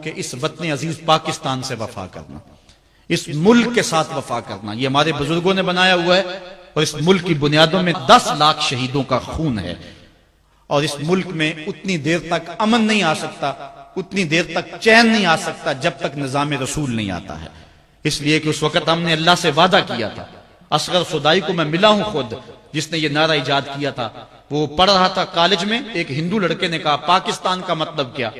کہ اس وطن عزیز پاکستان سے وفا کرنا، اس ملک کے ساتھ وفا کرنا، یہ ہمارے بزرگوں نے بنایا ہوا ہے اور اس ملک کی بنیادوں میں 10 لاکھ شہیدوں کا خون ہے، اور اس ملک میں اتنی دیر تک امن نہیں آ سکتا، اتنی دیر تک چین نہیں آ سکتا جب تک نظام رسول نہیں آتا ہے۔ اس لیے کہ اس وقت ہم نے اللہ سے وعدہ کیا تھا۔ اصغر صدائی کو میں ملا ہوں خود، جس نے یہ نعرہ ایجاد کیا تھا۔ وہ پڑھ رہا تھا کالج میں، ایک ہندو لڑکے نے کہا پاکستان کا مطلب کیا؟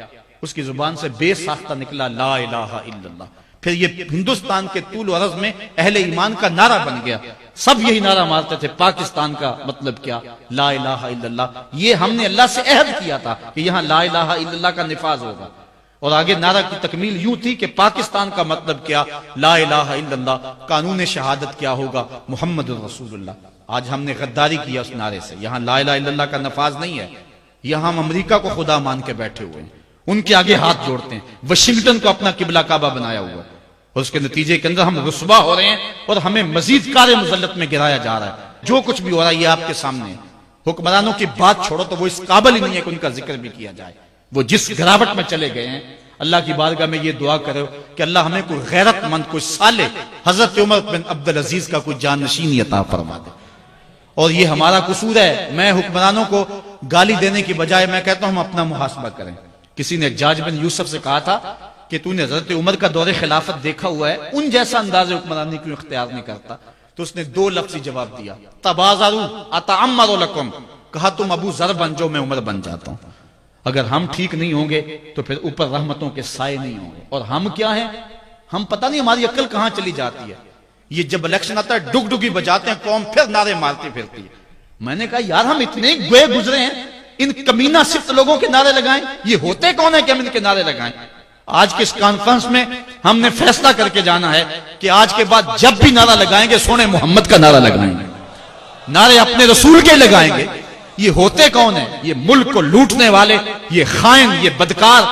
اس کی زبان سے بے ساختہ نکلا لا الہ الا اللہ۔ پھر یہ ہندوستان کے طول و عرض میں اہل ایمان کا نعرہ بن گیا، سب یہی نعرہ مارتے تھے پاکستان کا مطلب کیا؟ لا الہ الا اللہ۔ یہ ہم نے اللہ سے عہد کیا تھا کہ یہاں لا الہ الا اللہ کا نفاذ ہوگا، اور آگے نعرہ کی تکمیل یوں تھی کہ پاکستان کا مطلب کیا؟ لا الہ الا اللہ۔ قانون شہادت کیا ہوگا؟ محمد رسول اللہ۔ آج ہم نے غداری کیا اس نعرے سے، یہاں لا الہ الا اللہ کا نفاذ نہیں ہے، یہاں ہم امریکہ کو خدا مان کے بیٹھے ہوئے ہیں، ان کے آگے ہاتھ جوڑتے ہیں، واشنگٹن کو اپنا قبلہ کعبہ بنایا ہوا ہے، اور اس کے نتیجے کے اندر ہم رسوا ہو رہے ہیں اور ہمیں مزید کار مذلت میں گرایا جا رہا ہے۔ جو کچھ بھی ہو رہا ہے یہ آپ کے سامنے ہے۔ حکمرانوں کی بات چھوڑو تو وہ اس قابل ہی نہیں ہے کہ ان کا ذکر بھی کیا جائے، وہ جس گراوٹ میں چلے گئے ہیں۔ اللہ کی بارگاہ میں یہ دعا کرو کہ اللہ ہمیں کوئی غیرت مند، کوئی صالح حضرت عمر بن عبدالعزیز کا کوئی جانشین عطا فرما دے۔ اور یہ ہمارا قصور ہے، میں حکمرانوں کو گالی دینے کی بجائے میں کہتا ہوں ہم اپنا محاسبہ کریں۔ کسی نے حجاج بن یوسف سے کہا تھا کہ تو نے حضرت عمر کا دور خلافت دیکھا ہوا ہے، ان جیسا انداز حکمرانی کیوں اختیار نہیں کرتا؟ تو اس نے 2 لفظی جواب دیا، تبازروا اتعمر لکم، کہا تم ابو ذر بن جاؤ میں عمر بن جاتا ہوں۔ اگر ہم ٹھیک نہیں ہوں گے تو پھر اوپر رحمتوں کے سائے نہیں ہوں گے، اور ہم کیا ہیں؟ ہم پتہ نہیں ہماری عقل کہاں چلی جاتی ہے۔ یہ جب الیکشن آتا ہے ڈگ ڈگی بجاتے ہیں، قوم پھر نعرے مارتی پھرتی ہے۔ میں نے کہا یار ہم اتنے گئے گزرے ہیں، ان کمینہ صفت لوگوں کے نعرے لگائیں، یہ ہوتے کون ہیں کہ ہم ان کے نعرے لگائیں؟ آج کے اس کانفرنس میں ہم نے فیصلہ کر کے جانا ہے کہ آج کے بعد جب بھی نعرہ لگائیں گے سونے محمد کا نعرہ لگائیں گے، نعرے اپنے رسول کے لگائیں گے۔ یہ ہوتے کون ہیں؟ یہ ملک کو لوٹنے والے، یہ خائن، یہ بدکار،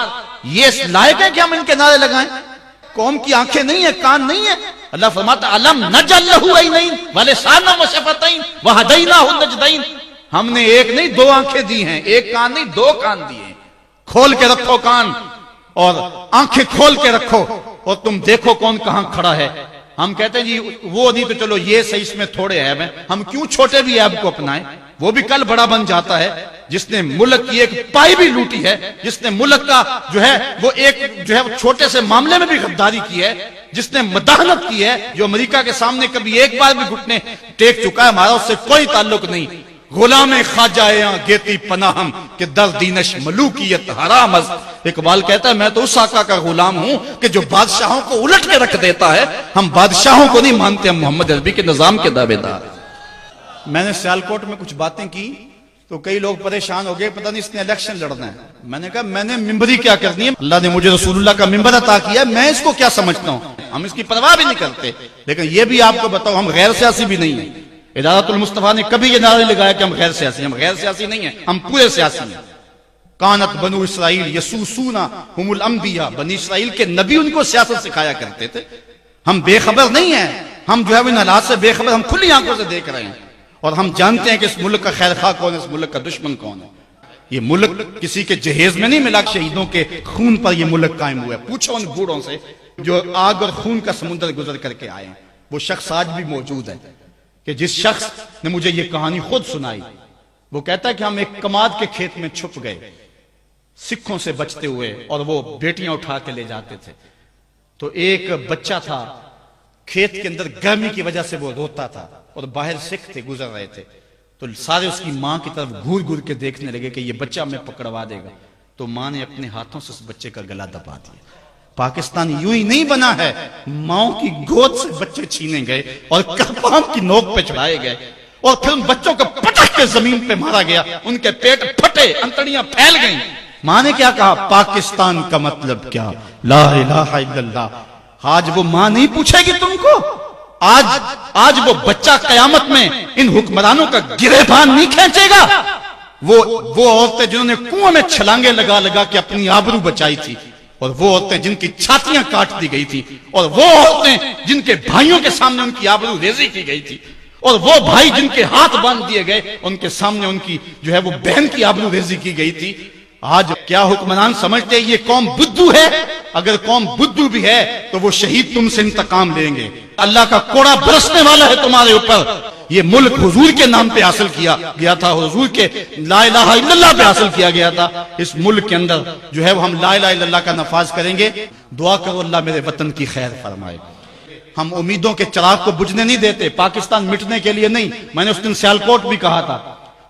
یہ لائق ہے کہ ہم ان کے نعرے لگائیں؟ قوم کی آنکھیں نہیں ہیں، کان نہیں ہیں؟ اللہ فرماتا علم نجعل لہ عینین ولسانا وشفتین وہدیناہ النجدین۔ ہم نے ایک نہیں 2 آنکھیں دی ہیں، ایک کان نہیں 2 کان دیے ہیں۔ کھول کے رکھو کان اور آنکھیں کھول کے رکھو اور تم دیکھو کون کہاں کھڑا ہے۔ ہم کہتے ہیں جی وہ نہیں تو چلو یہ صحیح، اس میں تھوڑے عیب ہیں، ہم کیوں چھوٹے بھی عیب کو اپنائیں؟ وہ بھی کل بڑا بن جاتا ہے، جس نے ملک کی ایک پائی بھی لوٹی ہے، جس نے ملک کا جو ہے وہ ایک جو ہے چھوٹے سے معاملے میں بھی غداری کی ہے، جس نے مداحنت کی ہے، جو امریکہ کے سامنے کبھی ایک بار بھی گھٹنے ٹیک چکا ہے، ہمارا اس سے کوئی تعلق نہیں۔ غلام خواجہ گیتی پناہم کہ در دینش ملوکیت حرام از۔ اقبال کہتا ہے میں تو اس آقا کا غلام ہوں کہ جو بادشاہوں کو الٹ کے رکھ دیتا ہے، ہم بادشاہوں کو نہیں مانتے، ہم محمد عربی کے نظام کے دعوے دار۔ میں نے سیالکوٹ میں کچھ باتیں کی تو کئی لوگ پریشان ہو گئے، پتہ نہیں اس نے الیکشن لڑنا ہے۔ میں نے کہا میں نے ممبری کیا کرنی ہے؟ اللہ نے مجھے رسول اللہ کا ممبر عطا کیا، میں اس کو کیا سمجھتا ہوں؟ ہم اس کی پرواہ بھی نہیں کرتے۔ لیکن یہ بھی آپ کو بتاؤ ہم غیر سیاسی بھی نہیں ہیں۔ ادارت المصطفیٰ نے کبھی یہ نعرہ لگایا کہ ہم غیر سیاسی ہیں؟ ہم غیر سیاسی نہیں ہیں، ہم پورے سیاسی ہیں۔ کانت بنو اسرائیل یسوسونا ہم الانبیاء، بنی اسرائیل کے نبی ان کو سیاست سکھایا کرتے تھے۔ ہم بے خبر نہیں ہیں، ہم جو ہے ان حالات سے بے خبر، ہم کھلی آنکھوں سے دیکھ رہے ہیں، اور ہم جانتے ہیں کہ اس ملک کا خیر خواہ کون ہے، اس ملک کا دشمن کون ہے۔ یہ ملک کسی کے جہیز میں نہیں ملا، شہیدوں کے خون پر یہ ملک قائم ہوا ہے۔ پوچھو ان بوڑھوں سے جو آگ اور خون کا سمندر گزر کر کے آئے ہیں، وہ شخص آج بھی موجود ہے کہ جس شخص نے مجھے یہ کہانی خود سنائی، وہ کہتا ہے کہ ہم ایک کماد کے کھیت میں چھپ گئے سکھوں سے بچتے ہوئے، اور وہ بیٹیاں اٹھا کے لے جاتے تھے۔ تو ایک بچہ تھا، کھیت کے اندر گرمی کی وجہ سے وہ روتا تھا، اور باہر سکھ تھے گزر رہے تھے، تو سارے اس کی ماں کی طرف گھور گھور کے دیکھنے لگے کہ یہ بچہ ہمیں پکڑوا دے گا۔ تو ماں نے اپنے ہاتھوں سے اس بچے کا گلا دبا دیا۔ پاکستان یوں ہی نہیں بنا ہے، ماؤں کی گود سے بچے چھینے گئے اور کرپام کی نوک پہ چڑھائے گئے، اور پھر ان بچوں کو پٹک کے زمین پہ مارا گیا، ان کے پیٹ پھٹے، انتڑیاں پھیل گئیں۔ ماں نے کیا کہا؟ پاکستان کا مطلب کیا؟ لا الہ الا اللہ۔ آج وہ ماں نہیں پوچھے گی تم کو، آج وہ بچہ قیامت میں ان حکمرانوں کا گریبان نہیں کھینچے گا۔ وہ عورتیں جنہوں نے کنویں میں چھلانگے لگا لگا کے اپنی آبرو بچائی تھی، اور وہ عورتیں جن کی چھاتیاں کاٹ دی گئی تھی، اور وہ عورتیں جن کے بھائیوں کے سامنے ان کی آبرو ریزی کی گئی تھی، اور وہ بھائی جن کے ہاتھ باندھ دیے گئے ان کے سامنے ان کی جو ہے وہ بہن کی آبرو ریزی کی گئی تھی، آج کیا حکمران سمجھتے یہ قوم بدھو ہے؟ اگر قوم بدھو بھی ہے تو وہ شہید تم سے انتقام لیں گے، اللہ کا کوڑا برسنے والا ہے تمہارے اوپر۔ یہ ملک حضور کے نام پہ حاصل کیا گیا تھا، حضور کے لا الہ الا اللہ پہ حاصل کیا گیا تھا۔ اس ملک کے اندر جو ہے وہ ہم لا الہ الا اللہ کا نفاذ کریں گے۔ دعا کرو اللہ میرے وطن کی خیر فرمائے۔ ہم امیدوں کے چراغ کو بجھنے نہیں دیتے، پاکستان مٹنے کے لیے نہیں۔ میں نے اس دن سیالکوٹ بھی کہا تھا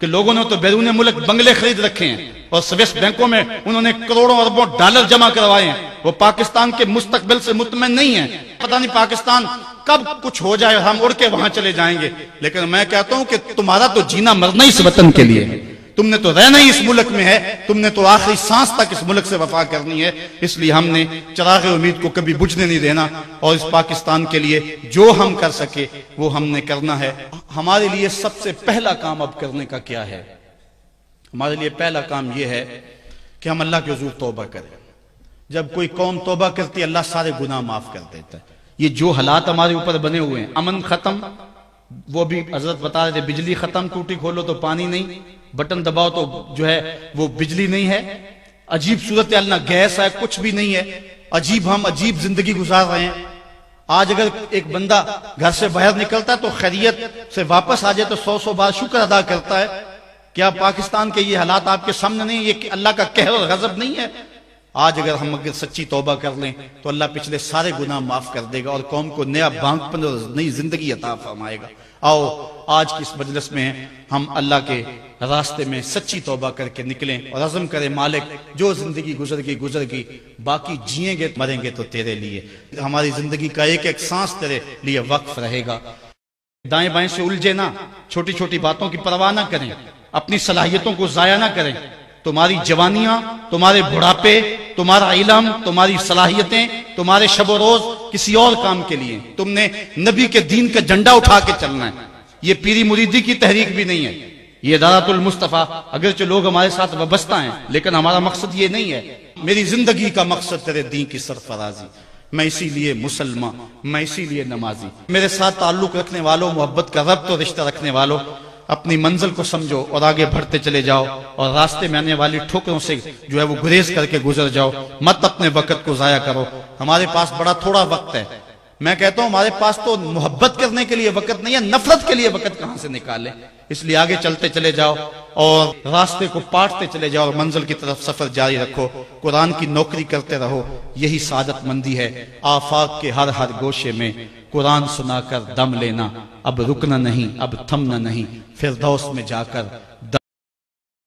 کہ لوگوں نے تو بیرون ملک بنگلے خرید رکھے ہیں اور سویس بینکوں میں انہوں نے کروڑوں اربوں ڈالر جمع کروائے ہیں، وہ پاکستان کے مستقبل سے مطمئن نہیں ہیں۔ پتہ نہیں پاکستان کب کچھ ہو جائے، ہم اڑ کے وہاں چلے جائیں گے، لیکن میں کہتا ہوں کہ تمہارا تو جینا مرنا اس وطن کے لیے ہے، تم نے تو رہنا ہی اس ملک میں ہے، تم نے تو آخری سانس تک اس ملک سے وفا کرنی ہے۔ اس لیے ہم نے چراغ امید کو کبھی بجھنے نہیں دینا، اور اس پاکستان کے لیے جو ہم کر سکے وہ ہم نے کرنا ہے۔ ہمارے لیے سب سے پہلا کام اب کرنے کا کیا ہے؟ ہمارے لیے پہلا کام یہ ہے کہ ہم اللہ کے حضور توبہ کریں۔ جب کوئی قوم توبہ کرتی ہے اللہ سارے گناہ معاف کر دیتا ہے۔ یہ جو حالات ہمارے اوپر بنے ہوئے ہیں، امن ختم، وہ بھی حضرت بتا رہے تھے، بجلی ختم، ٹوٹی کھولو تو پانی نہیں، بٹن دباؤ تو جو ہے وہ بجلی نہیں ہے، عجیب صورتحال، نہ گیس ہے، کچھ بھی نہیں ہے، ہم عجیب زندگی گزار رہے ہیں۔ آج اگر ایک بندہ گھر سے باہر نکلتا ہے تو خیریت سے واپس آ جائے تو 100 بار شکر ادا کرتا ہے۔ کیا پاکستان کے یہ حالات آپ کے سامنے نہیں؟ یہ اللہ کا قہر اور غضب نہیں ہے؟ آج اگر ہم سچی توبہ کر لیں تو اللہ پچھلے سارے گناہ معاف کر دے گا اور قوم کو نیا بانگپن اور نئی زندگی عطا فرمائے گا۔ آؤ آج کی اس مجلس میں ہم اللہ کے راستے میں سچی توبہ کر کے نکلیں اور عزم کریں، مالک جو زندگی گزر گئی، باقی جیئیں گے مریں گے تو تیرے لیے، ہماری زندگی کا ایک ایک سانس تیرے لیے وقف رہے گا۔ دائیں بائیں سے الجھے نہ، چھوٹی چھوٹی باتوں کی پرواہ نہ کریں، اپنی صلاحیتوں کو ضائع نہ کریں۔ تمہاری جوانیاں، تمہارے بڑھاپے، تمہارا علم، تمہاری صلاحیتیں، تمہارے شب و روز کسی اور کام کے لیے، تم نے نبی کے دین کا جھنڈا اٹھا کے چلنا ہے۔ یہ پیری مریدی کی تحریک بھی نہیں ہے، یہ دعوت المصطفیٰ، اگرچہ لوگ ہمارے ساتھ وابستہ ہیں لیکن ہمارا مقصد یہ نہیں ہے۔ میری زندگی کا مقصد تیرے دین کی سرفرازی، میں اسی لیے مسلمان، میں اسی لیے نمازی۔ میرے ساتھ تعلق رکھنے والوں، محبت کا ربط اور رشتہ رکھنے والوں، اپنی منزل کو سمجھو اور آگے بڑھتے چلے جاؤ، اور راستے میں آنے والی ٹھوکروں سے جو ہے وہ گریز کر کے گزر جاؤ، مت اپنے وقت کو ضائع کرو۔ ہمارے پاس بڑا تھوڑا وقت ہے، میں کہتا ہوں ہمارے پاس تو محبت کرنے کے لیے وقت نہیں ہے، نفرت کے لیے وقت کہاں سے نکالیں؟ اس لیے آگے چلتے چلے جاؤ اور راستے کو پاٹتے چلے جاؤ اور منزل کی طرف سفر جاری رکھو، قرآن کی نوکری کرتے رہو، یہی سعادت مندی ہے۔ آفاق کے ہر گوشے میں قرآن سنا کر دم لینا، اب رکنا نہیں، اب تھمنا نہیں، فردوس میں جا کر